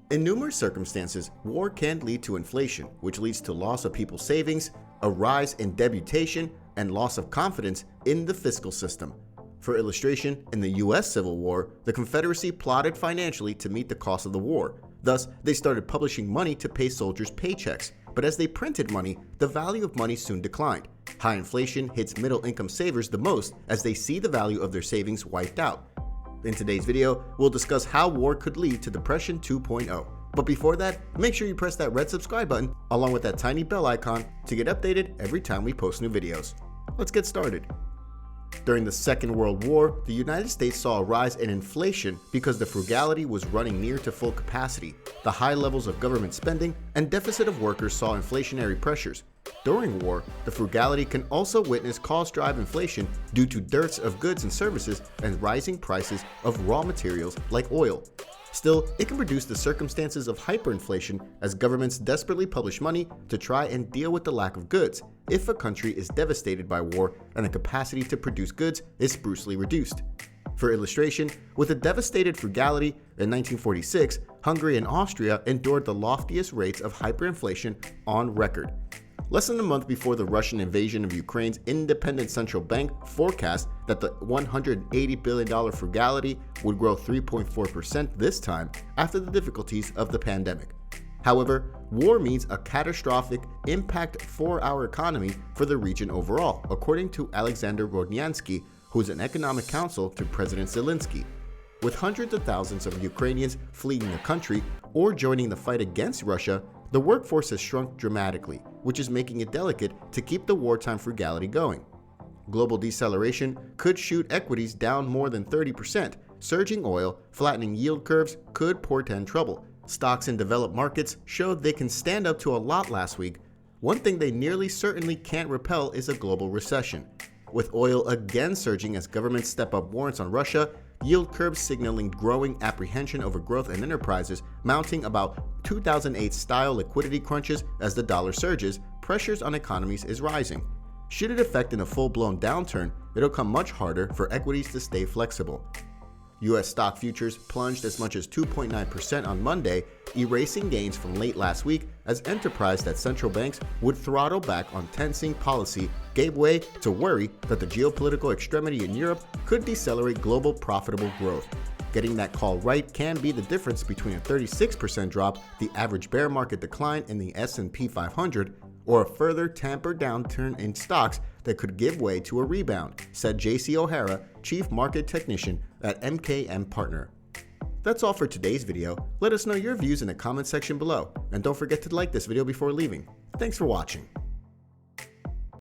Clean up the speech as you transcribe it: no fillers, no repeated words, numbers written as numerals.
In numerous circumstances, war can lead to inflation, which leads to loss of people's savings, a rise in dubitation, and loss of confidence in the fiscal system. For illustration, in the US Civil War, the Confederacy plotted financially to meet the cost of the war. Thus, they started publishing money to pay soldiers' paychecks. But as they printed money, the value of money soon declined. High inflation hits middle-income savers the most as they see the value of their savings wiped out. In today's video, we'll discuss how war could lead to Depression 2.0. But before that, make sure you press that red subscribe button along with that tiny bell icon to get updated every time we post new videos. Let's get started. During the Second World War, the United States saw a rise in inflation because the frugality was running near to full capacity. The high levels of government spending and deficit of workers saw inflationary pressures. During war, the frugality can also witness cost-drive inflation due to dearths of goods and services and rising prices of raw materials like oil. Still, it can produce the circumstances of hyperinflation as governments desperately publish money to try and deal with the lack of goods if a country is devastated by war and the capacity to produce goods is sprucely reduced. For illustration, with a devastated frugality, in 1946, Hungary and Austria endured the loftiest rates of hyperinflation on record. Less than a month before the Russian invasion of Ukraine's independent central bank forecast that the $180 billion frugality would grow 3.4% this time after the difficulties of the pandemic. However, war means a catastrophic impact for our economy for the region overall, according to Alexander Rodnyansky, who is an economic counsel to President Zelensky. With hundreds of thousands of Ukrainians fleeing the country or joining the fight against Russia, the workforce has shrunk dramatically, which is making it delicate to keep the wartime frugality going. Global deceleration could shoot equities down more than 30%. Surging oil, flattening yield curves could portend trouble. Stocks in developed markets showed they can stand up to a lot last week. One thing they nearly certainly can't repel is a global recession. With oil again surging as governments step up warrants on Russia, yield curves signaling growing apprehension over growth and enterprises, mounting about 2008-style liquidity crunches as the dollar surges, pressures on economies is rising. Should it affect in a full-blown downturn, it'll come much harder for equities to stay flexible. U.S. stock futures plunged as much as 2.9% on Monday, erasing gains from late last week as enterprise that central banks would throttle back on tensing policy gave way to worry that the geopolitical extremity in Europe could decelerate global profitable growth. Getting that call right can be the difference between a 36% drop, the average bear market decline in the S&P 500, or a further tampered downturn in stocks that could give way to a rebound, said J.C. O'Hara, Chief Market Technician at MKM Partner. That's all for today's video. Let us know your views in the comment section below, and don't forget to like this video before leaving. Thanks for watching.